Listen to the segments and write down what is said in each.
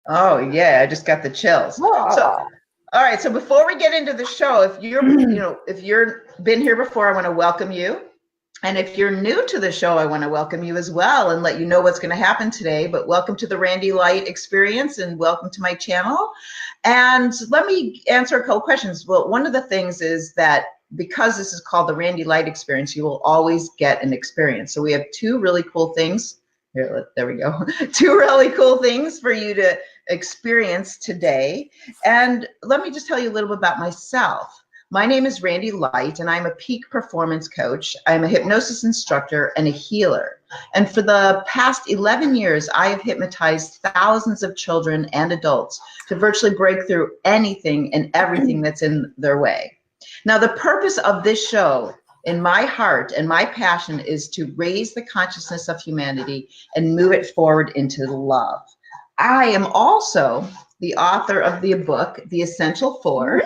Oh yeah, I just got the chills. So, all right. So before we get into the show, if you're been here before, I want to welcome you. And if you're new to the show, I want to welcome you as well and let you know what's going to happen today. But welcome to the Randi Light Experience and welcome to my channel. And let me answer a couple questions. Well, one of the things is that because this is called the Randi Light Experience, you will always get an experience. So we have two really cool things. Here, there we go. Two really cool things for you to experience today. And let me just tell you a little bit about myself. My name is Randi Light, and I'm a peak performance coach. I'm a hypnosis instructor and a healer. And for the past 11 years, I have hypnotized thousands of children and adults to virtually break through anything and everything that's in their way. Now, the purpose of this show, in my heart and my passion, is to raise the consciousness of humanity and move it forward into love. I am also the author of the book, The Essential Four,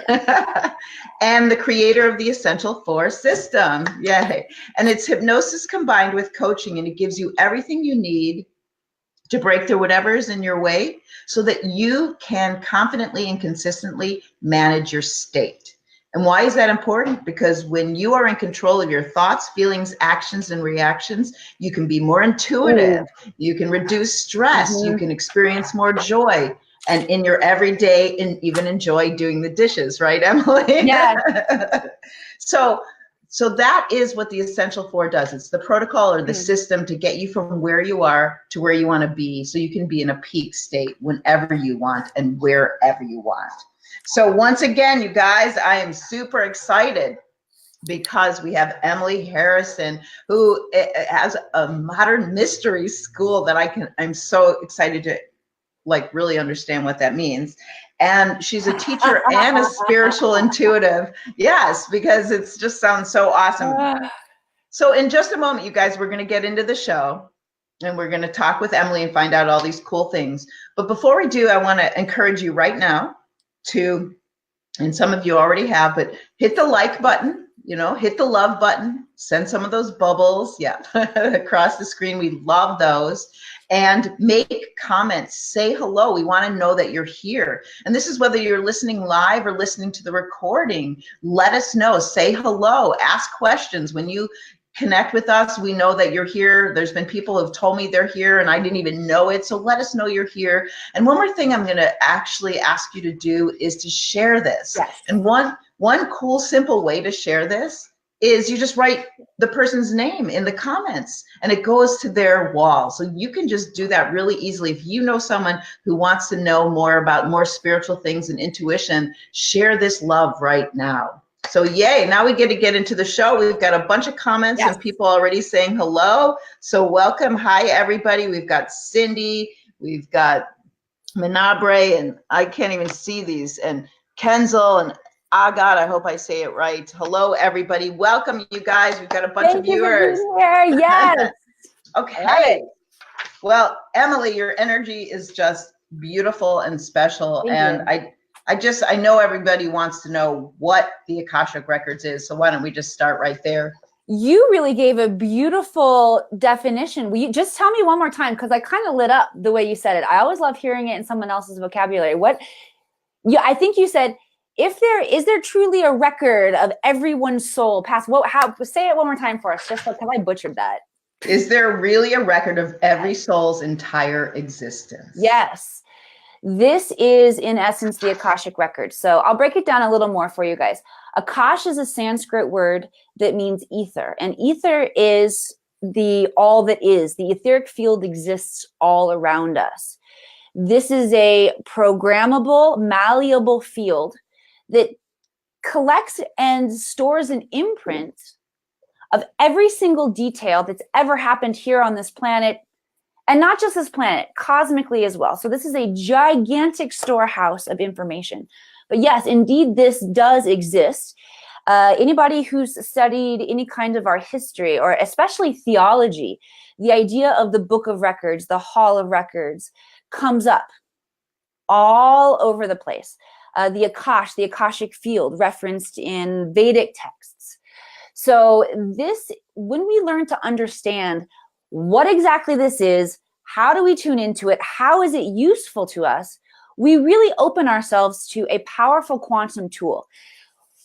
and the creator of the Essential Four system. Yay. And it's hypnosis combined with coaching, and it gives you everything you need to break through whatever is in your way so that you can confidently and consistently manage your state. And why is that important? Because when you are in control of your thoughts, feelings, actions, and reactions, you can be more intuitive. You can reduce stress. You can experience more joy. And in your everyday, and even enjoy doing the dishes, right, Emily? Yeah. So that is what the Essential Four does. It's the protocol or the system to get you from where you are to where you want to be, so you can be in a peak state whenever you want and wherever you want. So once again, you guys, I am super excited because we have Emily Harrison, who has a modern mystery school that I'm so excited to really understand what that means. And she's a teacher and a spiritual intuitive. Yes, because it just sounds so awesome. So in just a moment, you guys, we're going to get into the show and we're going to talk with Emily and find out all these cool things. But before we do, I want to encourage you right now to, and some of you already have, but hit the like button, hit the love button, send some of those bubbles, across the screen. We love those. And make comments, say hello. We want to know that you're here. And this is whether you're listening live or listening to the recording. Let us know, say hello, ask questions. When you connect with us, we know that you're here. There's been people who have told me they're here and I didn't even know it. So let us know you're here. And one more thing I'm going to actually ask you to do is to share this. Yes. And one cool, simple way to share this is you just write the person's name in the comments and it goes to their wall. So you can just do that really easily. If you know someone who wants to know more about more spiritual things and intuition, share this love right now. So yay, now we get to get into the show. We've got a bunch of comments and people already saying hello. So welcome. Hi, everybody. We've got Cindy, we've got Minabre, and I can't even see these, and Kenzel, and God, I hope I say it right. Hello, everybody. Welcome, you guys. We've got a bunch of viewers. Thank you for being here. Yes. Okay. Well, Emily, your energy is just beautiful and special. And I know everybody wants to know what the Akashic Records is. So why don't we just start right there? You really gave a beautiful definition. Will you just tell me one more time? Because I kind of lit up the way you said it. I always love hearing it in someone else's vocabulary. I think you said, is there truly a record of everyone's soul past? Say it one more time for us, just because I butchered that. Is there really a record of every soul's entire existence? Yes. This is, in essence, the Akashic Records. So I'll break it down a little more for you guys. Akash is a Sanskrit word that means ether. And ether is all that is. The etheric field exists all around us. This is a programmable, malleable field that collects and stores an imprint of every single detail that's ever happened here on this planet, and not just this planet, cosmically as well. So this is a gigantic storehouse of information. But yes, indeed, this does exist. Anybody who's studied any kind of our history, or especially theology, the idea of the Book of Records, the Hall of Records, comes up all over the place. The Akash, the Akashic field, referenced in Vedic texts. So when we learn to understand what exactly this is, how do we tune into it, how is it useful to us, we really open ourselves to a powerful quantum tool.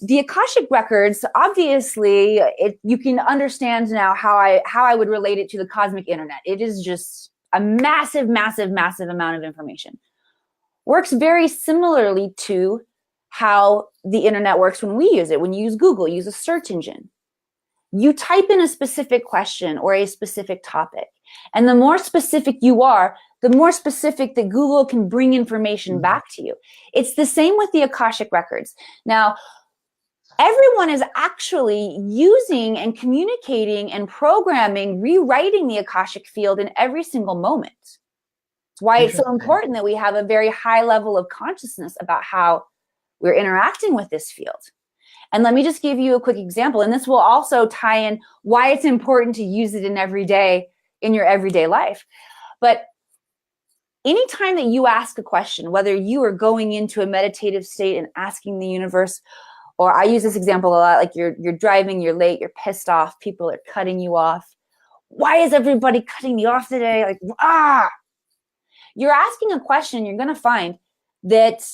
The Akashic Records, obviously, you can understand now how I would relate it to the cosmic internet. It is just a massive, massive, massive amount of information. Works very similarly to how the internet works when we use it. When you use Google, use a search engine. You type in a specific question or a specific topic. And the more specific you are, the more specific that Google can bring information back to you. It's the same with the Akashic Records. Now, everyone is actually using and communicating and programming, rewriting the Akashic field in every single moment. It's why it's so important that we have a very high level of consciousness about how we're interacting with this field. And let me just give you a quick example, and this will also tie in why it's important to use it in your everyday life. But anytime that you ask a question, whether you are going into a meditative state and asking the universe, or I use this example a lot, like you're driving, you're late, you're pissed off, people are cutting you off. Why is everybody cutting me off today? Like, you're asking a question, you're going to find that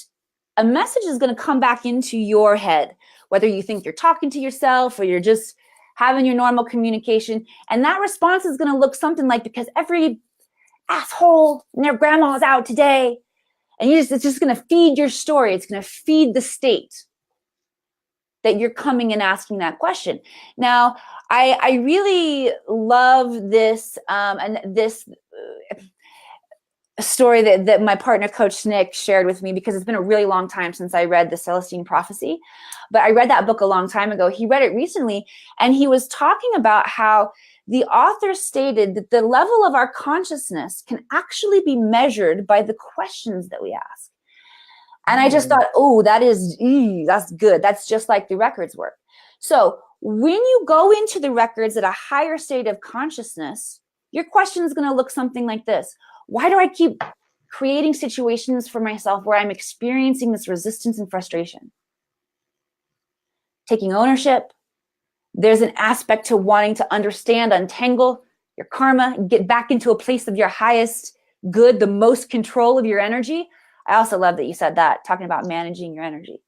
a message is going to come back into your head, whether you think you're talking to yourself or you're just having your normal communication. And that response is going to look something like, because every asshole and their grandma's out today. And it's just going to feed your story. It's going to feed the state that you're coming and asking that question. Now, I really love this story that my partner, Coach Nick, shared with me, because it's been a really long time since I read the Celestine Prophecy. But I read that book a long time ago. He read it recently, and he was talking about how the author stated that the level of our consciousness can actually be measured by the questions that we ask. And I just thought, oh, that's good. That's just like the records work. So when you go into the records at a higher state of consciousness, your question is going to look something like this. Why do I keep creating situations for myself where I'm experiencing this resistance and frustration? Taking ownership. There's an aspect to wanting to understand, untangle your karma, get back into a place of your highest good, the most control of your energy. I also love that you said that, talking about managing your energy.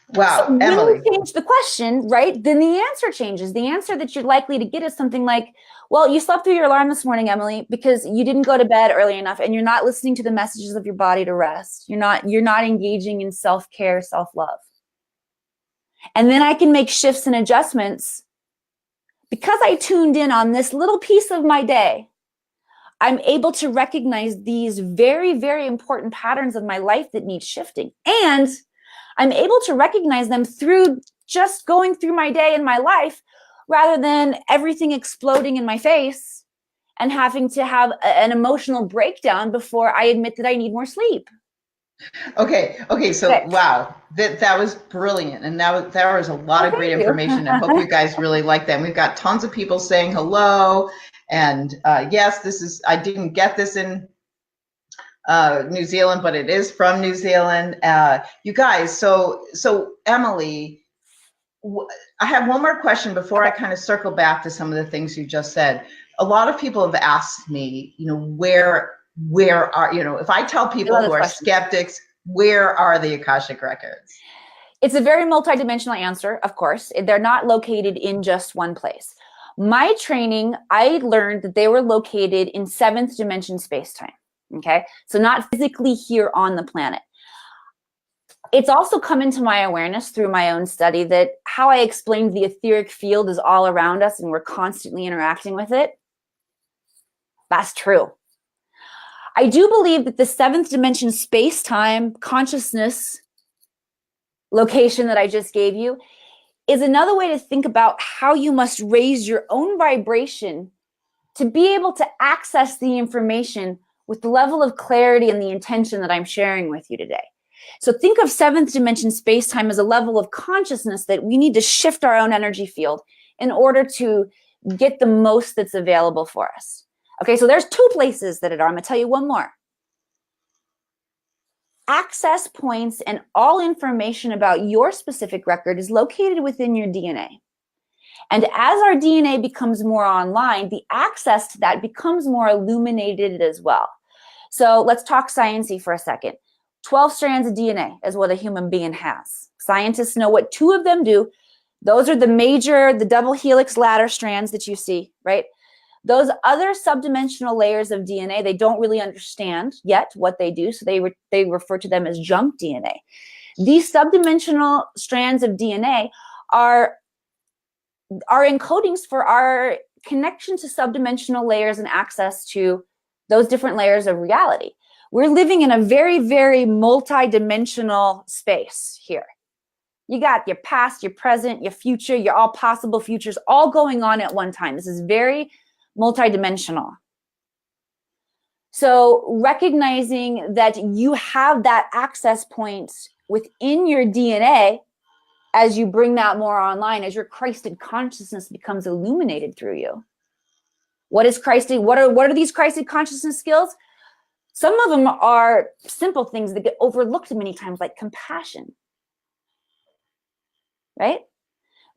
Wow, so Emily. When you change the question, right, then the answer changes. The answer that you're likely to get is something like, well, you slept through your alarm this morning, Emily, because you didn't go to bed early enough and you're not listening to the messages of your body to rest. You're not engaging in self-care, self-love. And then I can make shifts and adjustments because I tuned in on this little piece of my day. I'm able to recognize these very, very important patterns of my life that need shifting. And I'm able to recognize them through just going through my day and my life, rather than everything exploding in my face and having to have an emotional breakdown before I admit that I need more sleep. Okay. So wow, that was brilliant, and there was a lot of great information. I hope you guys really like that. And we've got tons of people saying hello, and yes, I didn't get this in New Zealand, but it is from New Zealand. You guys, so Emily, I have one more question before I kind of circle back to some of the things you just said. A lot of people have asked me, where are, if I tell people who are skeptics, where are the Akashic Records? It's a very multidimensional answer, of course. They're not located in just one place. My training, I learned that they were located in 7th dimension space-time. Okay, so not physically here on the planet. It's also come into my awareness through my own study that how I explained the etheric field is all around us and we're constantly interacting with it. That's true. I do believe that the 7th dimension space-time consciousness location that I just gave you is another way to think about how you must raise your own vibration to be able to access the information with the level of clarity and the intention that I'm sharing with you today. So think of 7th dimension space-time as a level of consciousness that we need to shift our own energy field in order to get the most that's available for us. Okay, so there's 2 places that it are. I'm going to tell you one more. Access points and all information about your specific record is located within your DNA. And as our DNA becomes more online, the access to that becomes more illuminated as well. So let's talk sciencey for a second. 12 strands of DNA is what a human being has. Scientists know what 2 of them do. Those are the double helix ladder strands that you see, right? Those other subdimensional layers of DNA, they don't really understand yet what they do, so they refer to them as junk DNA. These subdimensional strands of DNA are encodings for our connection to subdimensional layers and access to those different layers of reality. We're living in a very, very multi-dimensional space here. You got your past, your present, your future, your all possible futures all going on at one time. This is very multi-dimensional. So recognizing that you have that access point within your DNA as you bring that more online, as your Christed consciousness becomes illuminated through you. What is Christed? What are these Christed consciousness skills? Some of them are simple things that get overlooked many times, like compassion, right?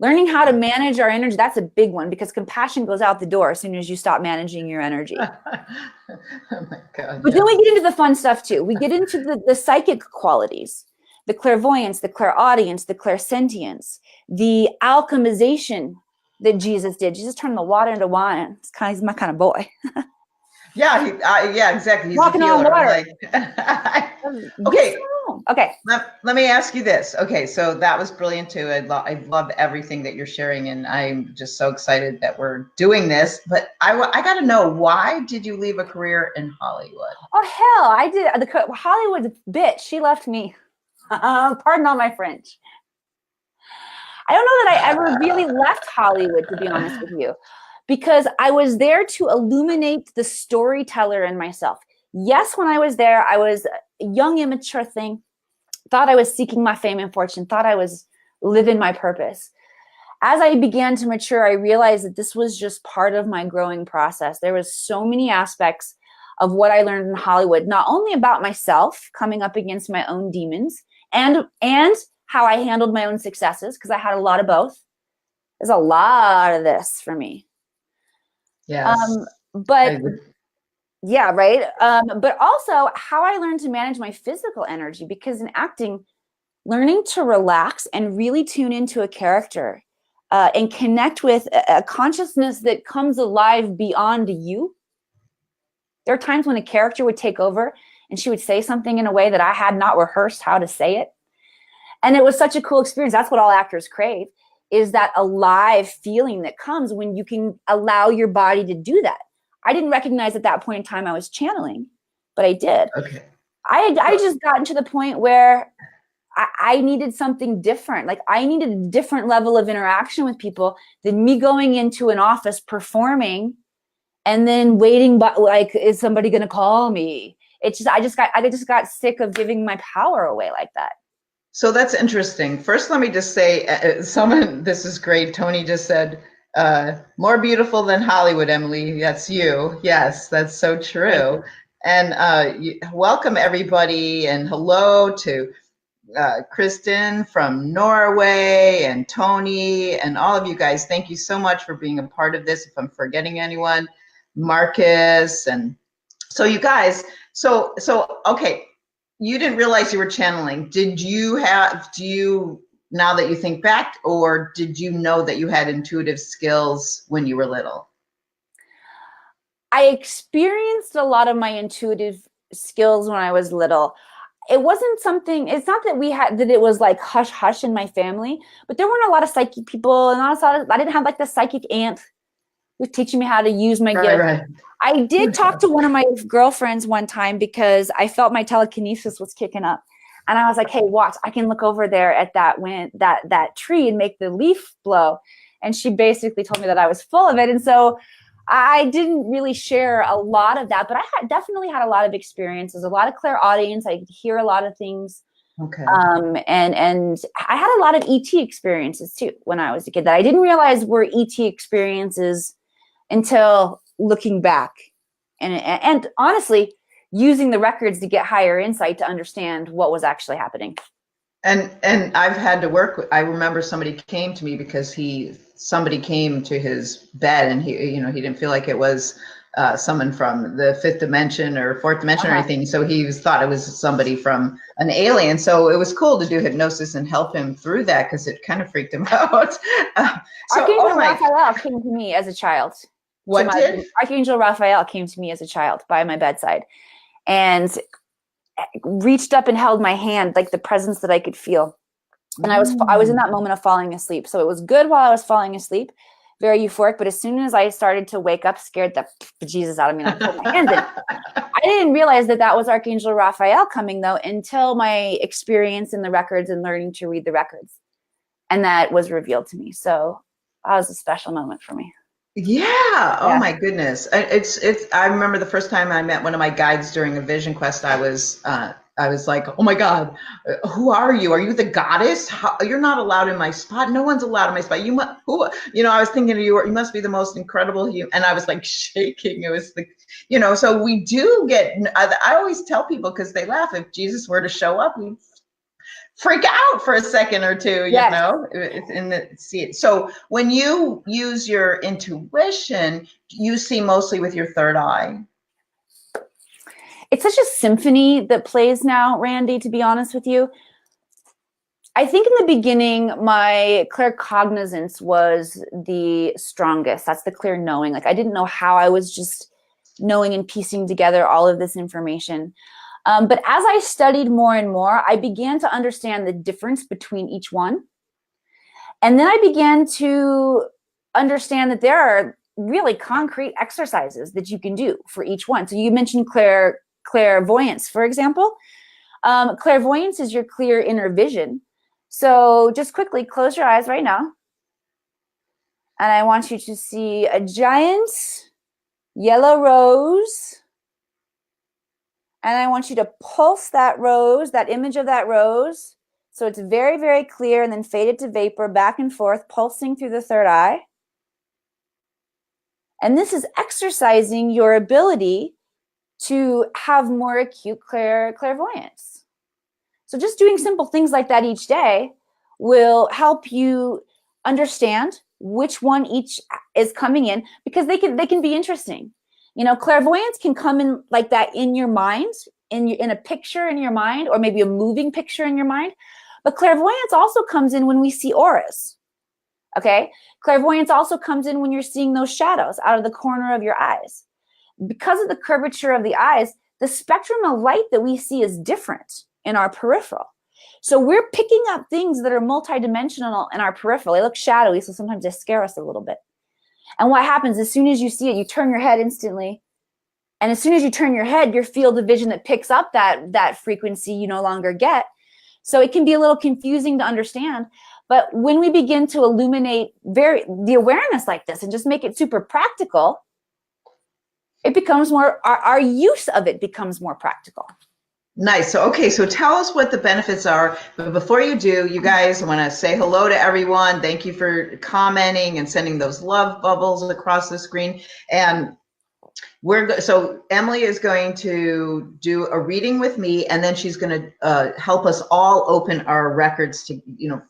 Learning how to manage our energy, that's a big one, because compassion goes out the door as soon as you stop managing your energy. Oh my God. But then we get into the fun stuff too. We get into the psychic qualities, the clairvoyance, the clairaudience, the clairsentience, the alchemization that Jesus did. Jesus turned the water into wine. He's my kind of boy. Yeah, yeah, exactly. He's walking a healer. on water. Okay. Okay. Let me ask you this. Okay, so that was brilliant too. I love everything that you're sharing, and I'm just so excited that we're doing this. But I got to know, why did you leave a career in Hollywood? Oh hell, I did. Hollywood bitch. She left me. Pardon all my French. I don't know that I ever really left Hollywood, to be honest with you, because I was there to illuminate the storyteller in myself. Yes, when I was there, I was a young, immature thing, thought I was seeking my fame and fortune, thought I was living my purpose. As I began to mature, I realized that this was just part of my growing process. There was so many aspects of what I learned in Hollywood, not only about myself coming up against my own demons and how I handled my own successes, because I had a lot of both. There's a lot of this for me. Yes. But yeah, right. But also how I learned to manage my physical energy, because in acting, learning to relax and really tune into a character and connect with a consciousness that comes alive beyond you. There are times when a character would take over and she would say something in a way that I had not rehearsed how to say it. And it was such a cool experience. That's what all actors crave, is that alive feeling that comes when you can allow your body to do that. I didn't recognize at that point in time I was channeling, but I did. Okay. I just gotten to the point where I needed something different. Like I needed a different level of interaction with people than me going into an office performing and then waiting, but like, is somebody going to call me? I just got sick of giving my power away like that. So that's interesting. First, let me just say, this is great. Tony just said, more beautiful than Hollywood, Emily. That's you. Yes, that's so true. And welcome everybody, and hello to Kristen from Norway, and Tony, and all of you guys. Thank you so much for being a part of this. If I'm forgetting anyone, Marcus, and so you guys, so okay, you didn't realize you were channeling. Do you, now that you think back, or did you know that you had intuitive skills when you were little? I experienced a lot of my intuitive skills when I was little. It wasn't something, it's not that it was like hush hush in my family, but there weren't a lot of psychic people, and I didn't have like the psychic aunt who was teaching me how to use my gift. Right. I did talk to one of my girlfriends one time because I felt my telekinesis was kicking up. And I was like, hey, watch, I can look over there at that tree and make the leaf blow. And she basically told me that I was full of it. And so I didn't really share a lot of that, but I definitely had a lot of experiences, a lot of clairaudience. I could hear a lot of things. Okay. And I had a lot of ET experiences too when I was a kid that I didn't realize were ET experiences until looking back, and honestly using the records to get higher insight to understand what was actually happening. And I've had to work with, I remember somebody came to me because somebody came to his bed, and he didn't feel like it was someone from the fifth dimension or fourth dimension or anything. So he thought it was somebody from an alien. So it was cool to do hypnosis and help him through that because it kind of freaked him out. Archangel Raphael came to me as a child. What did? Archangel Raphael came to me as a child by my bedside and reached up and held my hand, like the presence that I could feel. And I was in that moment of falling asleep. So it was good while I was falling asleep, very euphoric. But as soon as I started to wake up, scared the bejesus out of me, and I pulled my hands in. I didn't realize that was Archangel Raphael coming, though, until my experience in the records and learning to read the records. And that was revealed to me. So that was a special moment for me. Yeah. Oh my goodness. I remember the first time I met one of my guides during a vision quest, I was like, oh my God, who are you? Are you the goddess? You're not allowed in my spot. No one's allowed in my spot. I was thinking you must be the most incredible human. And I was like shaking. It was so we do get, I always tell people, because they laugh, if Jesus were to show up, we'd freak out for a second or two, see it. So when you use your intuition, you see mostly with your third eye. It's such a symphony that plays now, Randi, to be honest with you. I think in the beginning, my claircognizance was the strongest. That's the clear knowing. Like I didn't know how, I was just knowing and piecing together all of this information. But as I studied more and more, I began to understand the difference between each one. And then I began to understand that there are really concrete exercises that you can do for each one. So you mentioned clairvoyance, for example. Clairvoyance is your clear inner vision. So just quickly close your eyes right now. And I want you to see a giant yellow rose. And I want you to pulse that rose, that image of that rose. So it's very, very clear, and then fade it to vapor, back and forth, pulsing through the third eye. And this is exercising your ability to have more acute clairvoyance. So just doing simple things like that each day will help you understand which one each is coming in, because they can be interesting. Clairvoyance can come in like that in your mind, in a picture in your mind, or maybe a moving picture in your mind. But clairvoyance also comes in when we see auras. Okay? Clairvoyance also comes in when you're seeing those shadows out of the corner of your eyes. Because of the curvature of the eyes, the spectrum of light that we see is different in our peripheral. So we're picking up things that are multidimensional in our peripheral. They look shadowy, so sometimes they scare us a little bit. And what happens, as soon as you see it, you turn your head instantly. And as soon as you turn your head, your field of vision that picks up that frequency you no longer get. So it can be a little confusing to understand. But when we begin to illuminate the awareness like this and just make it super practical, it becomes more, our use of it becomes more practical. Nice. So, okay. So tell us what the benefits are. But before you do, you guys, I want to say hello to everyone. Thank you for commenting and sending those love bubbles across the screen. And so Emily is going to do a reading with me, and then she's going to help us all open our records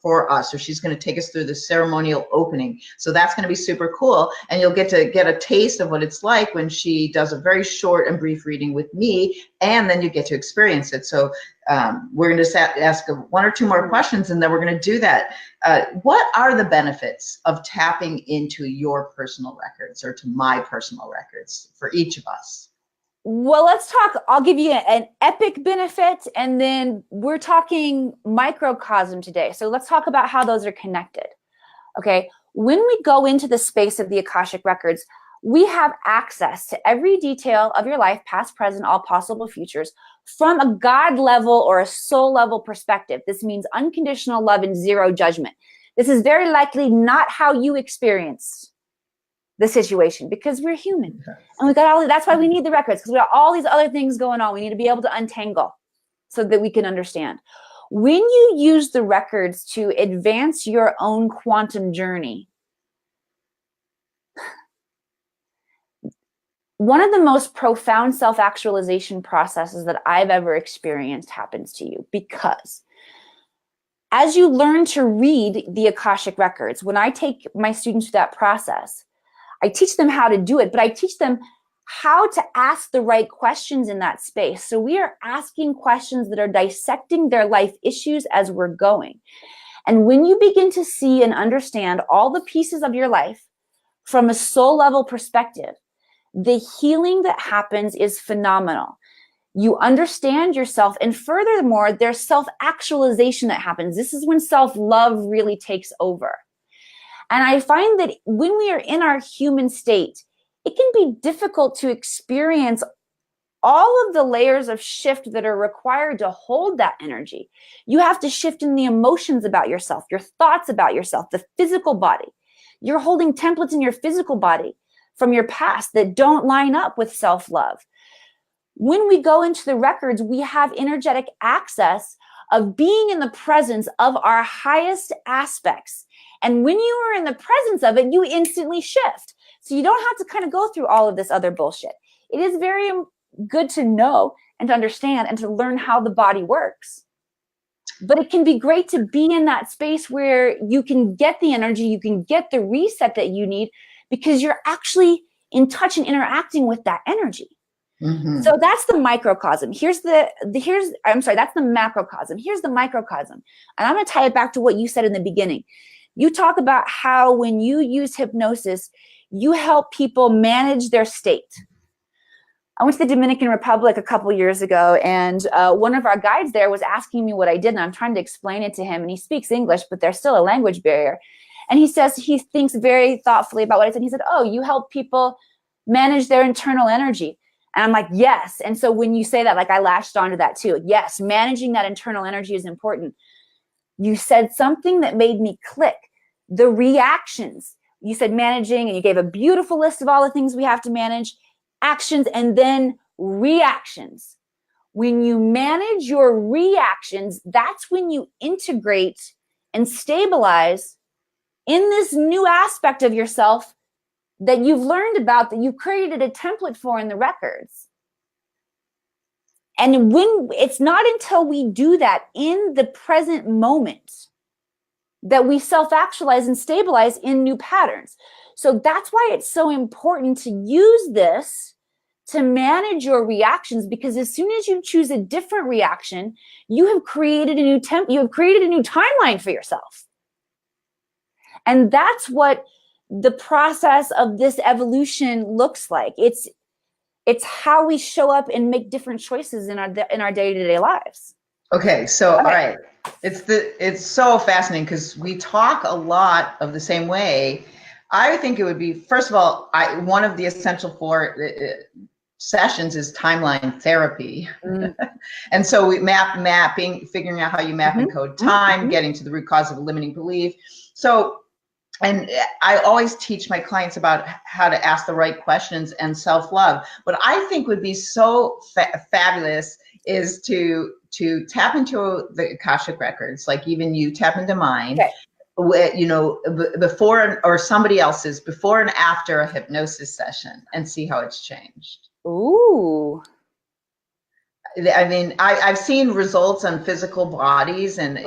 for us. So she's going to take us through the ceremonial opening. So that's going to be super cool. And you'll get to get a taste of what it's like when she does a very short and brief reading with me, and then you get to experience it. So we're going to ask one or two more questions, and then we're going to do that. What are the benefits of tapping into your personal records, or to my personal records, for each of us? Well, let's talk. I'll give you an epic benefit, and then we're talking microcosm today. So let's talk about how those are connected. Okay. When we go into the space of the Akashic Records, we have access to every detail of your life, past, present, all possible futures, from a God level or a soul level perspective. This means unconditional love and zero judgment. This is very likely not how you experience the situation, because we're human. And we got that's why we need the records, because we got all these other things going on. We need to be able to untangle so that we can understand. When you use the records to advance your own quantum journey, one of the most profound self-actualization processes that I've ever experienced happens to you, because as you learn to read the Akashic Records, when I take my students through that process, I teach them how to do it, but I teach them how to ask the right questions in that space. So we are asking questions that are dissecting their life issues as we're going. And when you begin to see and understand all the pieces of your life from a soul level perspective, the healing that happens is phenomenal. You understand yourself, and furthermore, there's self-actualization that happens. This is when self-love really takes over. And I find that when we are in our human state, it can be difficult to experience all of the layers of shift that are required to hold that energy. You have to shift in the emotions about yourself, your thoughts about yourself, the physical body. You're holding templates in your physical body from your past that don't line up with self-love. When we go into the records, we have energetic access of being in the presence of our highest aspects. And when you are in the presence of it, you instantly shift. So you don't have to kind of go through all of this other bullshit. It is very good to know and to understand and to learn how the body works. But it can be great to be in that space where you can get the energy, you can get the reset that you need, because you're actually in touch and interacting with that energy. Mm-hmm. So that's the microcosm. That's the macrocosm. Here's the microcosm. And I'm going to tie it back to what you said in the beginning. You talk about how when you use hypnosis, you help people manage their state. I went to the Dominican Republic a couple years ago, and one of our guides there was asking me what I did, and I'm trying to explain it to him, and he speaks English, but there's still a language barrier. And he says he thinks very thoughtfully about what I said. He said, oh, you help people manage their internal energy. And I'm like, yes. And so when you say that, like I latched onto that too. Yes, managing that internal energy is important. You said something that made me click. The reactions. You said managing, and you gave a beautiful list of all the things we have to manage. Actions and then reactions. When you manage your reactions, that's when you integrate and stabilize in this new aspect of yourself that you've learned about, that you've created a template for in the records. And when it's not until we do that in the present moment that we self-actualize and stabilize in new patterns. So that's why it's so important to use this to manage your reactions, because as soon as you choose a different reaction, you have created a new timeline for yourself. And that's what the process of this evolution looks like. It's how we show up and make different choices in our day-to-day lives. Okay, so all right. It's so fascinating because we talk a lot of the same way. I think it would be, first of all, one of the essential for sessions is timeline therapy. And so we mapping, figuring out how you map and code time, getting to the root cause of a limiting belief. So, and I always teach my clients about how to ask the right questions and self-love. What I think would be so fabulous is to tap into the Akashic Records, like even you tap into mine. Okay. Before or somebody else's, before and after a hypnosis session, and see how it's changed. Ooh. I mean, I've seen results on physical bodies and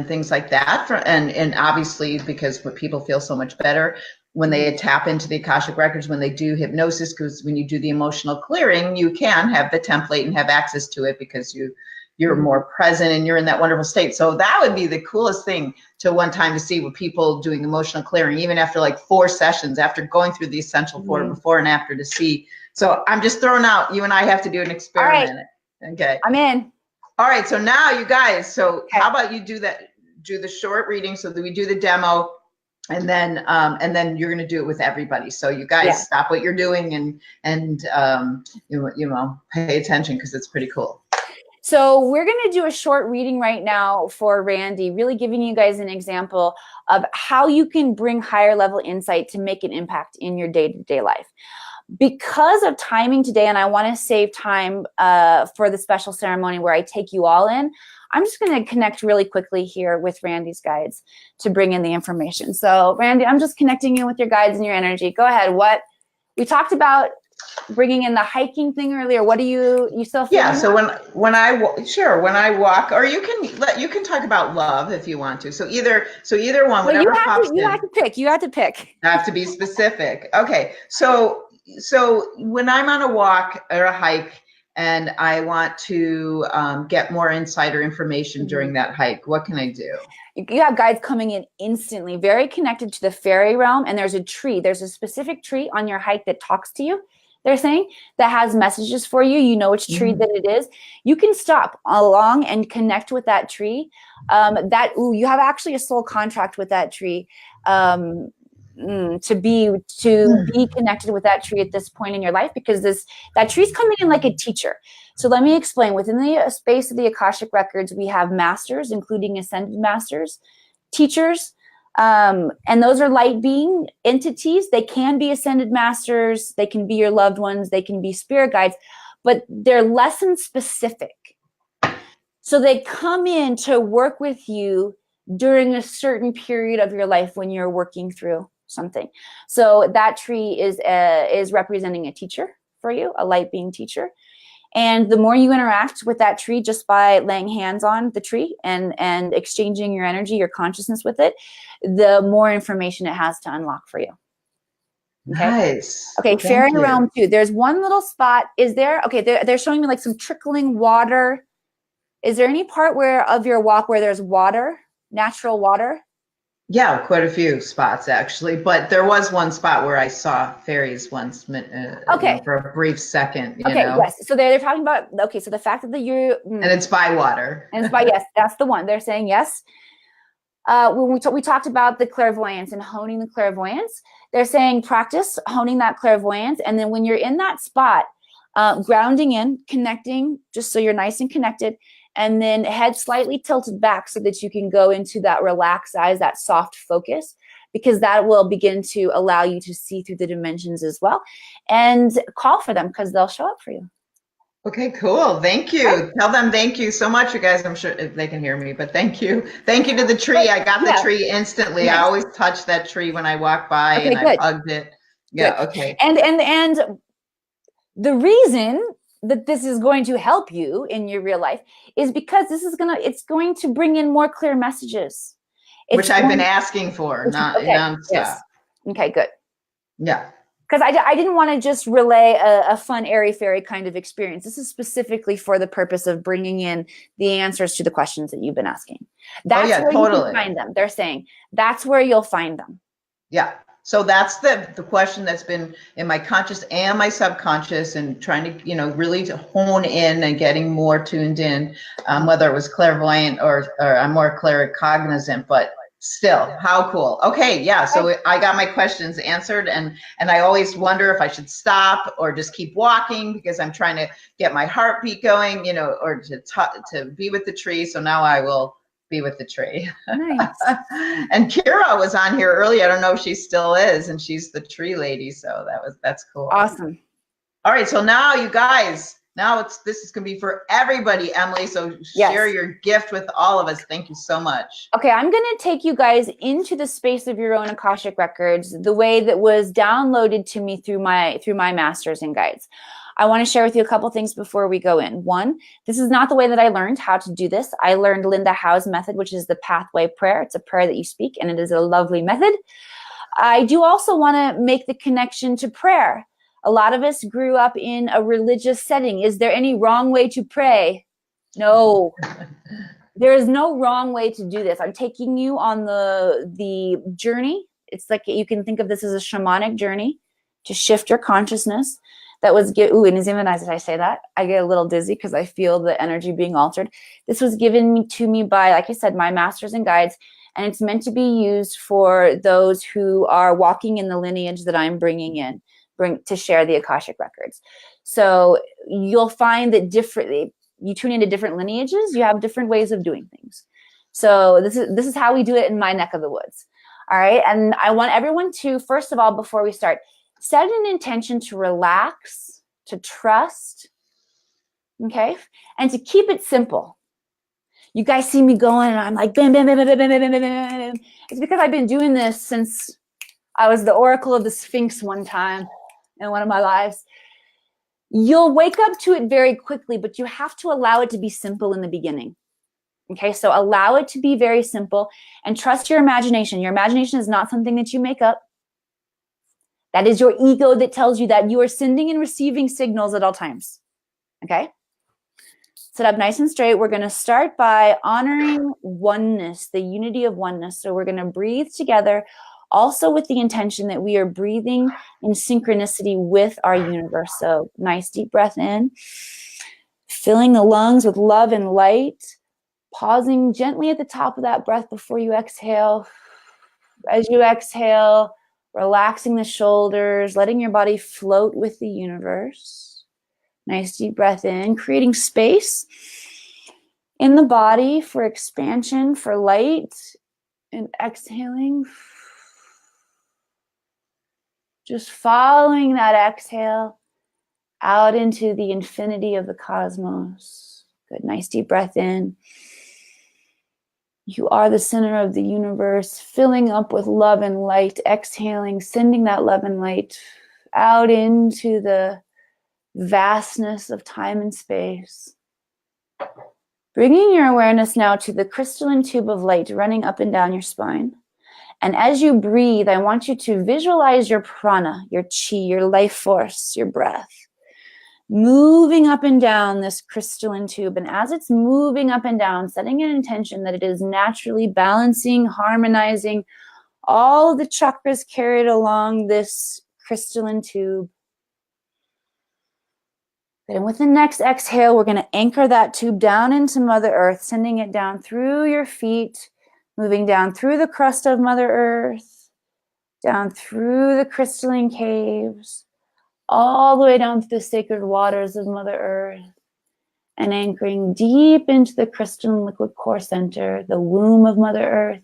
things like that, and obviously because people feel so much better when they tap into the Akashic Records, when they do hypnosis, because when you do the emotional clearing, you can have the template and have access to it because you're more present and you're in that wonderful state. So that would be the coolest thing to one time to see with people doing emotional clearing, even after like 4 sessions, after going through the essential 4 before and after, to see. So I'm just throwing out, you and I have to do an experiment. All right. Okay. I'm in. All right. So now you guys, how about you do the short reading so that we do the demo, and then you're going to do it with everybody. So you guys stop what you're doing and pay attention, because it's pretty cool. So we're going to do a short reading right now for Randi, really giving you guys an example of how you can bring higher level insight to make an impact in your day-to-day life. Because of timing today, and I want to save time for the special ceremony where I take you all in, I'm just going to connect really quickly here with Randi's guides to bring in the information. So Randi, I'm just connecting you with your guides and your energy. Go ahead. What we talked about, bringing in the hiking thing earlier. What do you still feel? Yeah. So when I walk, or you can talk about love if you want to. So either one, whatever pops in. You have to pick. I have to be specific. Okay. So so when I'm on a walk or a hike and I want to get more insider information during that hike, what can I do? You have guides coming in instantly, very connected to the fairy realm. And there's a tree. There's a specific tree on your hike that talks to you. They're saying that has messages for you. You know which tree that it is. You can stop along and connect with that tree. You have actually a soul contract with that tree. To be connected with that tree at this point in your life, because that tree's coming in like a teacher. So let me explain. Within the space of the Akashic Records, we have masters, including ascended masters, teachers, and those are light being entities. They can be ascended masters, they can be your loved ones, they can be spirit guides, but they're lesson specific. So they come in to work with you during a certain period of your life when you're working through something. So that tree is representing a teacher for you, a light being teacher. And the more you interact with that tree just by laying hands on the tree and exchanging your energy, your consciousness with it, the more information it has to unlock for you. Okay? Nice. Okay, fairy realm too. There's one little spot. Is there? Okay, they're showing me like some trickling water. Is there any part of your walk where there's water, natural water? Yeah, quite a few spots actually, but there was one spot where I saw fairies once for a brief second. You know? Yes. So they're talking about, so the fact that and it's by water. And it's by, yes, that's the one. They're saying yes. When we talked about the clairvoyance and honing the clairvoyance, they're saying practice honing that clairvoyance. And then when you're in that spot, grounding in, connecting, just so you're nice and connected, and then head slightly tilted back so that you can go into that relaxed eyes, that soft focus, because that will begin to allow you to see through the dimensions as well. And call for them because they'll show up for you. Okay, cool. Thank you. Right. Tell them thank you so much, you guys. I'm sure they can hear me, but thank you. Thank you to the tree. I got the tree instantly. Nice. I always touch that tree when I walk by and I hugged it. Yeah, good. Okay. And the reason that this is going to help you in your real life is because it's going to bring in more clear messages. Which I've been asking for, nonstop. Yes. Okay, good. Yeah. Because I didn't want to just relay a fun airy-fairy kind of experience. This is specifically for the purpose of bringing in the answers to the questions that you've been asking. That's where you can find them. They're saying that's where you'll find them. Yeah. So that's the question that's been in my conscious and my subconscious, and trying to, really to hone in and getting more tuned in, whether it was clairvoyant or I'm more claircognizant, but still, how cool. Okay, yeah, so I got my questions answered, and I always wonder if I should stop or just keep walking because I'm trying to get my heartbeat going, or to be with the tree. So now I will be with the tree. Nice. And Kira was on here early. I don't know if she still is, and she's the tree lady. So that's cool. Awesome. All right. So now you guys, this is going to be for everybody, Emily. So share your gift with all of us. Thank you so much. Okay. I'm going to take you guys into the space of your own Akashic Records, the way that was downloaded to me through my masters and guides. I want to share with you a couple things before we go in. One, this is not the way that I learned how to do this. I learned Linda Howe's method, which is the pathway prayer. It's a prayer that you speak, and it is a lovely method. I do also want to make the connection to prayer. A lot of us grew up in a religious setting. Is there any wrong way to pray? No. There is no wrong way to do this. I'm taking you on the journey. It's like you can think of this as a shamanic journey to shift your consciousness. That was, and it's even as I say that, I get a little dizzy because I feel the energy being altered. This was given to me by, like I said, my masters and guides, and it's meant to be used for those who are walking in the lineage that I'm bringing to share the Akashic Records. So you'll find that you tune into different lineages, you have different ways of doing things. So this is how we do it in my neck of the woods. All right, and I want everyone to, first of all, before we start, set an intention to relax, to trust, okay? And to keep it simple. You guys see me going and I'm like, bam, bam, bam, bam, bam, bam, bam, bam, bam. It's because I've been doing this since I was the Oracle of the Sphinx one time in one of my lives. You'll wake up to it very quickly, but you have to allow it to be simple in the beginning. Okay, so allow it to be very simple and trust your imagination. Your imagination is not something that you make up. That is your ego that tells you that. You are sending and receiving signals at all times. Okay? Sit up nice and straight. We're going to start by honoring oneness, the unity of oneness. So we're going to breathe together, also with the intention that we are breathing in synchronicity with our universe. So nice deep breath in, filling the lungs with love and light, pausing gently at the top of that breath before you exhale. As you exhale, relaxing the shoulders, letting your body float with the universe. Nice deep breath in, creating space in the body for expansion, for light, and exhaling. Just following that exhale out into the infinity of the cosmos. Good, nice deep breath in. You are the center of the universe, filling up with love and light, exhaling, sending that love and light out into the vastness of time and space. Bringing your awareness now to the crystalline tube of light running up and down your spine. And as you breathe, I want you to visualize your prana, your chi, your life force, your breath, moving up and down this crystalline tube. And as it's moving up and down, setting an intention that it is naturally balancing, harmonizing all of the chakras carried along this crystalline tube. And with the next exhale, we're going to anchor that tube down into Mother Earth, sending it down through your feet, moving down through the crust of Mother Earth, down through the crystalline caves, all the way down to the sacred waters of Mother Earth, and anchoring deep into the crystalline liquid core center, the womb of Mother Earth.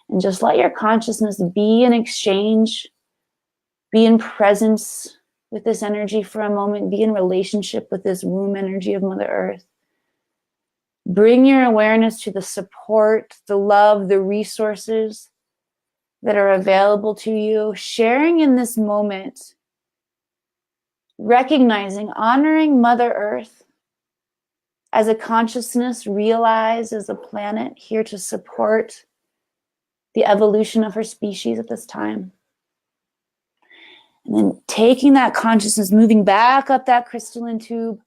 And just let your consciousness be in exchange, be in presence with this energy for a moment, be in relationship with this womb energy of Mother Earth. Bring your awareness to the support, the love, the resources that are available to you, sharing in this moment, recognizing, honoring Mother Earth as a consciousness realized as a planet here to support the evolution of her species at this time. And then taking that consciousness, moving back up that crystalline tube.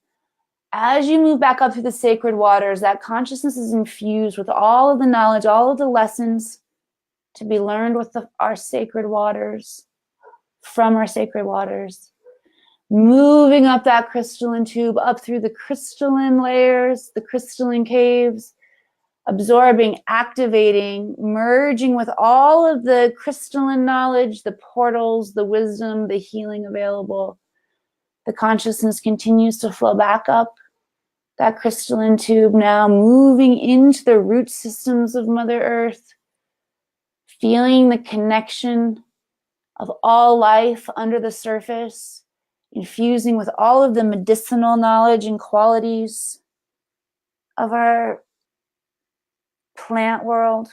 As you move back up through the sacred waters, that consciousness is infused with all of the knowledge, all of the lessons to be learned with our sacred waters, from our sacred waters. Moving up that crystalline tube, up through the crystalline layers, the crystalline caves, absorbing, activating, merging with all of the crystalline knowledge, the portals, the wisdom, the healing available. The consciousness continues to flow back up that crystalline tube, now moving into the root systems of Mother Earth, feeling the connection of all life under the surface, infusing with all of the medicinal knowledge and qualities of our plant world,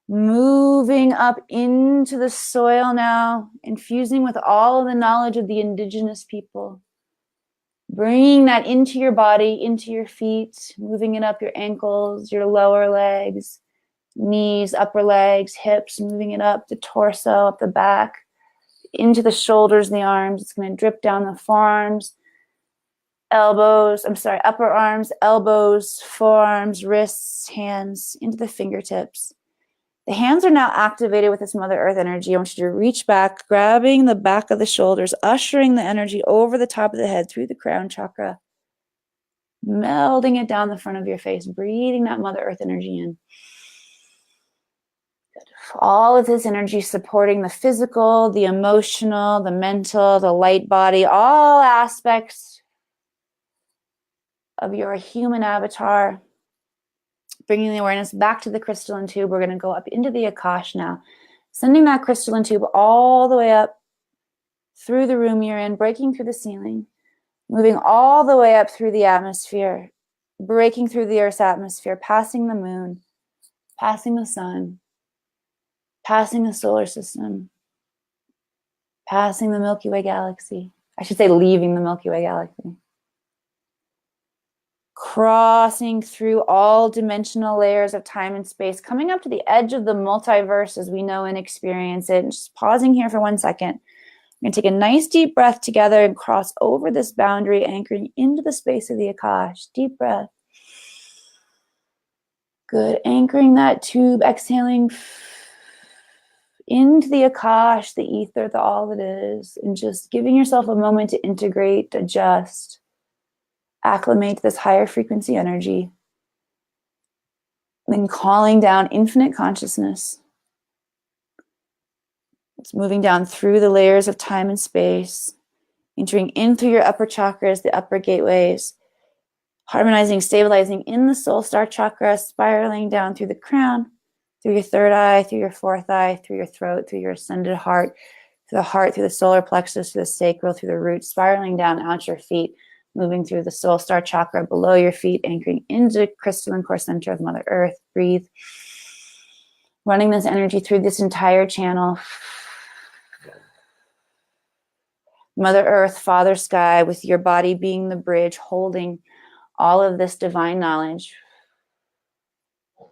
moving up into the soil now, infusing with all of the knowledge of the indigenous people, bringing that into your body, into your feet, moving it up your ankles, your lower legs, knees, upper legs, hips, moving it up the torso, up the back, into the shoulders, the arms. It's going to drip down the forearms, upper arms, elbows, forearms, wrists, hands, into the fingertips. The hands are now activated with this Mother Earth energy. I want you to reach back, grabbing the back of the shoulders, ushering the energy over the top of the head through the crown chakra, melding it down the front of your face, breathing that Mother Earth energy in. Good. All of this energy supporting the physical, the emotional, the mental, the light body, all aspects of your human avatar, bringing the awareness back to the crystalline tube. We're going to go up into the Akash now, sending that crystalline tube all the way up through the room you're in, breaking through the ceiling, moving all the way up through the atmosphere, breaking through the Earth's atmosphere, passing the moon, passing the sun, passing the solar system, passing the Milky Way galaxy. I should say leaving the Milky Way galaxy. crossing through all dimensional layers of time and space, coming up to the edge of the multiverse as we know and experience it. And just pausing here for 1 second. We're going to take a nice deep breath together and cross over this boundary, anchoring into the space of the Akash. Deep breath. Good. Anchoring that tube, exhaling into the Akash, the ether, the all that is, and just giving yourself a moment to integrate, adjust, acclimate to this higher frequency energy. Then calling down infinite consciousness. It's moving down through the layers of time and space, entering in through your upper chakras, the upper gateways, harmonizing, stabilizing in the soul star chakra, spiraling down through the crown, through your third eye, through your fourth eye, through your throat, through your ascended heart, through the solar plexus, through the sacral, through the root, spiraling down out your feet, moving through the soul star chakra below your feet, anchoring into crystalline core center of Mother Earth. Breathe. Running this energy through this entire channel. Mother Earth, Father Sky, with your body being the bridge, holding all of this divine knowledge. I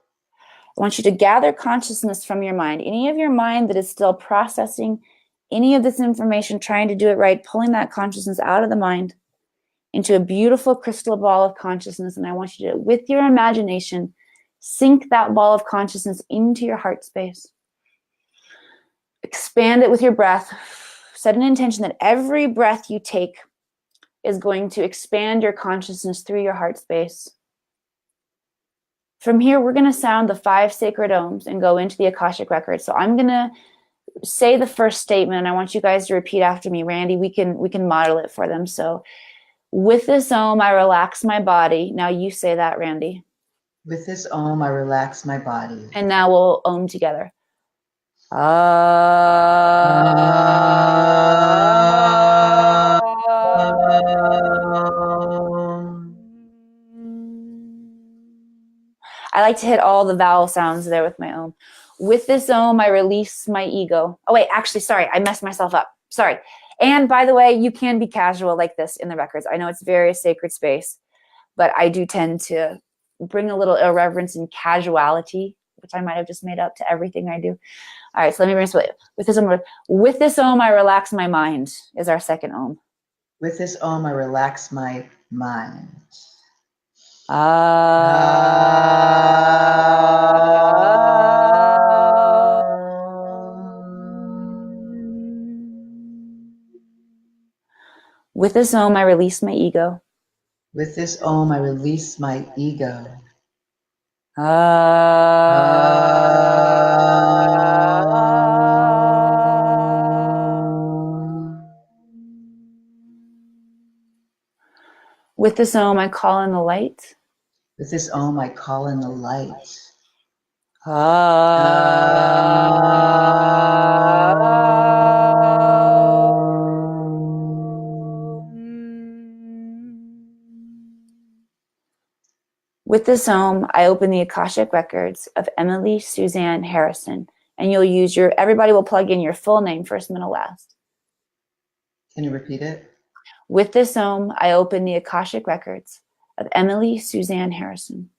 want you to gather consciousness from your mind. Any of your mind that is still processing any of this information, trying to do it right, pulling that consciousness out of the mind into a beautiful crystal ball of consciousness. And I want you to, with your imagination, sink that ball of consciousness into your heart space. Expand it with your breath. Set an intention that every breath you take is going to expand your consciousness through your heart space. From here, we're going to sound the 5 sacred ohms and go into the Akashic Records. So I'm going to say the first statement, and I want you guys to repeat after me. Randy, we can model it for them. So, with this ohm, I relax my body. Now you say that, Randy. With this ohm, I relax my body. And now we'll ohm together. I like to hit all the vowel sounds there with my ohm. With this ohm, I release my ego. Oh, wait, actually, sorry, I messed myself up. Sorry. And by the way, you can be casual like this in the records. I know it's very sacred space, but I do tend to bring a little irreverence and casuality, which I might have just made up, to everything I do. All right, so let me bring this with this ohm, I relax my mind is our second ohm. With this ohm, I relax my mind. With this ohm, I release my ego. With this ohm, I release my ego. With this ohm, I call in the light. With this ohm, I call in the light. With this ohm, I open the Akashic Records of Emily Suzanne Harrison. And you'll use everybody will plug in your full name, first, middle, last. Can you repeat it? With this ohm, I open the Akashic Records of Emily Suzanne Harrison.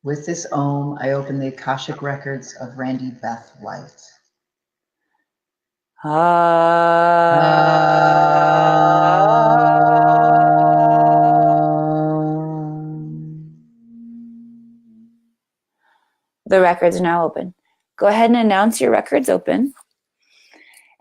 With this ohm, I open the Akashic Records of Randi Light. The records are now open. Go ahead and announce your records open.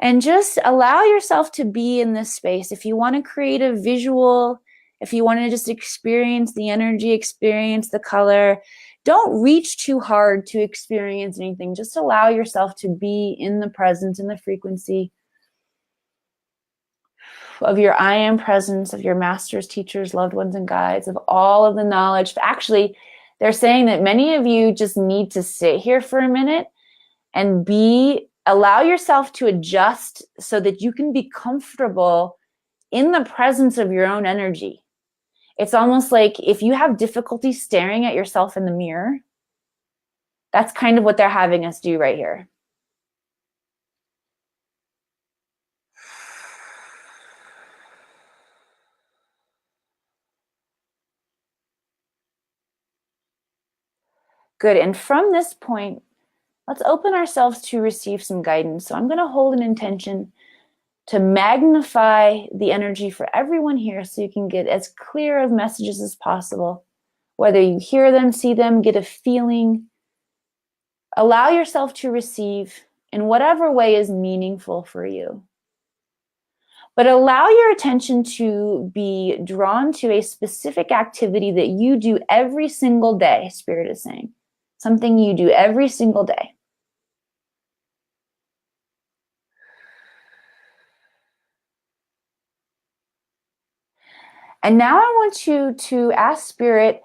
And just allow yourself to be in this space. If you want to create a visual, if you want to just experience the energy, experience the color, don't reach too hard to experience anything. Just allow yourself to be in the presence, in the frequency of your I am presence, of your masters, teachers, loved ones, and guides, of all of the knowledge. Actually, they're saying that many of you just need to sit here for a minute and allow yourself to adjust so that you can be comfortable in the presence of your own energy. It's almost like if you have difficulty staring at yourself in the mirror, that's kind of what they're having us do right here. Good. And from this point, let's open ourselves to receive some guidance. So I'm going to hold an intention to magnify the energy for everyone here so you can get as clear of messages as possible. Whether you hear them, see them, get a feeling, allow yourself to receive in whatever way is meaningful for you. But allow your attention to be drawn to a specific activity that you do every single day, Spirit is saying. Something you do every single day. And now I want you to ask Spirit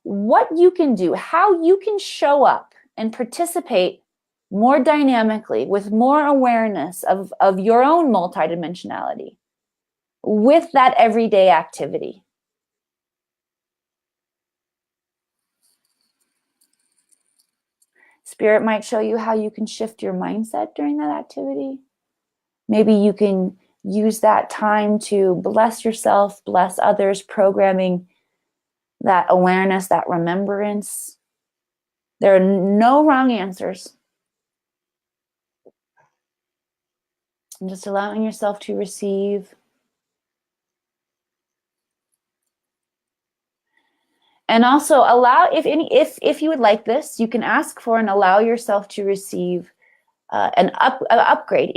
what you can do, how you can show up and participate more dynamically with more awareness of your own multidimensionality with that everyday activity. Spirit might show you how you can shift your mindset during that activity. Maybe you can use that time to bless yourself, bless others, programming that awareness, that remembrance. There are no wrong answers. And just allowing yourself to receive. And also allow, if you would like this, you can ask for and allow yourself to receive an upgrade.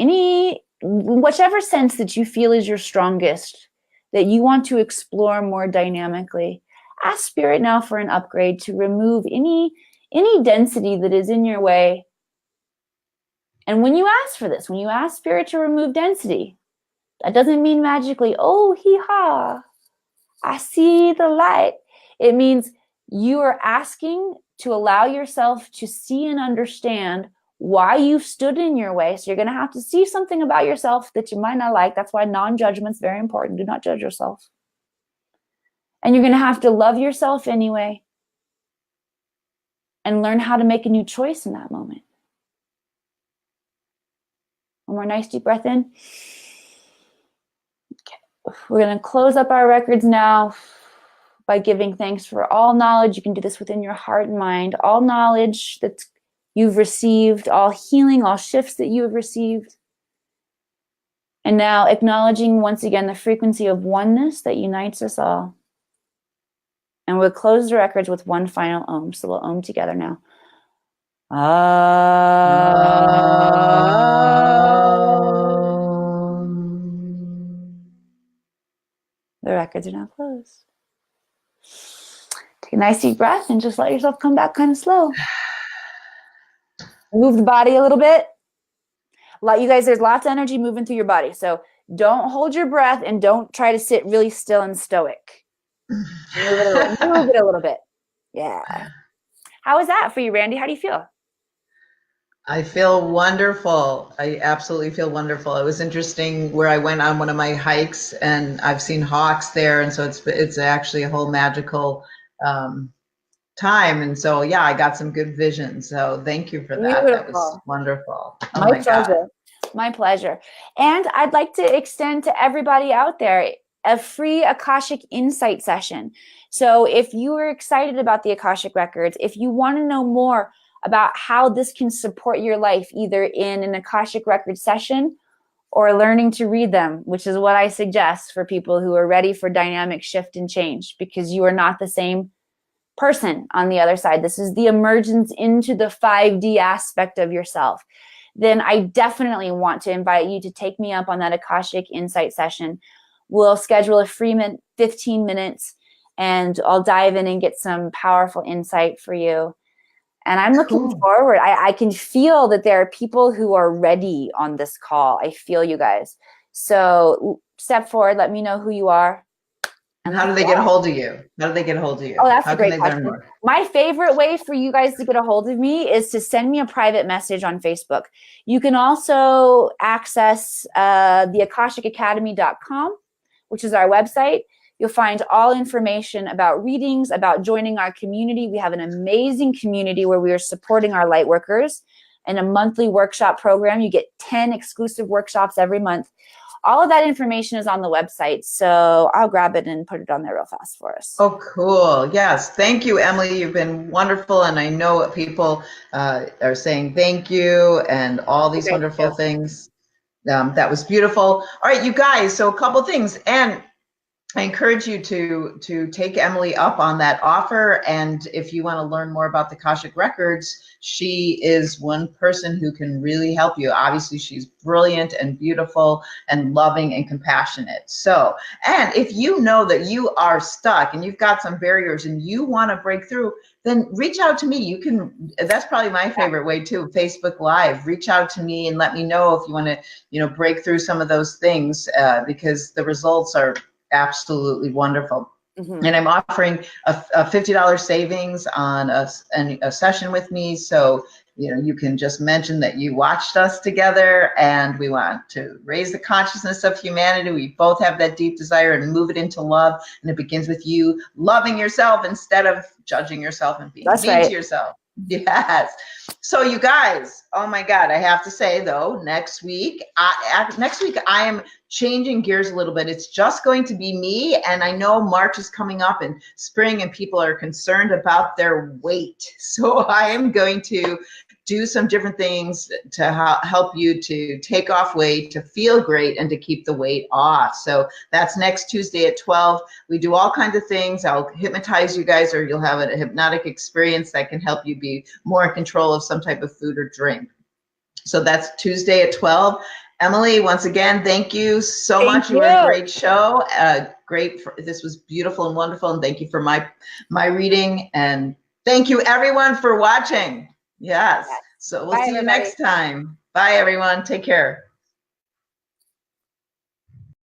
Whichever sense that you feel is your strongest, that you want to explore more dynamically. Ask Spirit now for an upgrade to remove any density that is in your way. And when you ask for this, when you ask Spirit to remove density, that doesn't mean magically, oh, hee-haw, I see the light. It means you are asking to allow yourself to see and understand why you've stood in your way. So you're going to have to see something about yourself that you might not like. That's why non-judgment is very important. Do not judge yourself. And you're going to have to love yourself anyway and learn how to make a new choice in that moment. One more nice deep breath in. Okay. We're going to close up our records now by giving thanks for all knowledge. You can do this within your heart and mind. All knowledge that you've received, all healing, all shifts that you have received. And now acknowledging once again the frequency of oneness that unites us all. And we'll close the records with one final Om. So we'll Om together now. The records are now closed. Take a nice deep breath and just let yourself come back kind of slow. Move the body a little bit. You guys, there's lots of energy moving through your body. So don't hold your breath and don't try to sit really still and stoic. Move it a little bit. Yeah. How is that for you, Randi? How do you feel? I feel wonderful. I absolutely feel wonderful. It was interesting where I went on one of my hikes and I've seen hawks there. And so it's actually a whole magical time. And so, yeah, I got some good vision. So thank you for that. Beautiful. That was wonderful. Oh my pleasure. My pleasure. And I'd like to extend to everybody out there a free Akashic Insight session. So if you are excited about the Akashic Records, if you want to know more about how this can support your life, either in an Akashic Records session or learning to read them, which is what I suggest for people who are ready for dynamic shift and change, because you are not the same person on the other side. This is the emergence into the 5D aspect of yourself. Then I definitely want to invite you to take me up on that Akashic Insight session. We'll schedule a free 15 minutes and I'll dive in and get some powerful insight for you. And I'm looking forward. I can feel that there are people who are ready on this call. I feel you guys. So step forward. Let me know who you are. And how do they get a hold of you? How do they get a hold of you? Oh, that's a great question. My favorite way for you guys to get a hold of me is to send me a private message on Facebook. You can also access the AkashicAcademy.com, which is our website. You'll find all information about readings, about joining our community. We have an amazing community where we are supporting our light workers in a monthly workshop program. You get 10 exclusive workshops every month. all of that information is on the website. So I'll grab it and put it on there real fast for us. Oh, cool. Yes. Thank you, Emily. You've been wonderful. And I know people are saying thank you and all these wonderful things. That was beautiful. All right, you guys. So a couple things. And I encourage you to take Emily up on that offer. And if you want to learn more about the Akashic Records, she is one person who can really help you. Obviously, she's brilliant and beautiful and loving and compassionate. So, and if you know that you are stuck and you've got some barriers and you want to break through, then reach out to me. You can, that's probably my favorite way too, Facebook Live. Reach out to me and let me know if you want to, break through some of those things because the results are absolutely wonderful. Mm-hmm. And I'm offering a $50 savings on a session with me. So, you can just mention that you watched us together and we want to raise the consciousness of humanity. We both have that deep desire and move it into love. And it begins with you loving yourself instead of judging yourself and being mean to yourself. Yes. So you guys, oh my God, I have to say though, next week I am changing gears a little bit. It's just going to be me. And I know March is coming up in spring and people are concerned about their weight. So I am going to do some different things to help you to take off weight, to feel great, and to keep the weight off. So that's next Tuesday at 12. We do all kinds of things. I'll hypnotize you guys, or you'll have a hypnotic experience that can help you be more in control of some type of food or drink. So that's Tuesday at 12. Emily, once again, thank you so much. You were a great show. This was beautiful and wonderful. And thank you for my reading. And thank you everyone for watching. Yes. So we'll see you next time. Bye, everyone. Take care.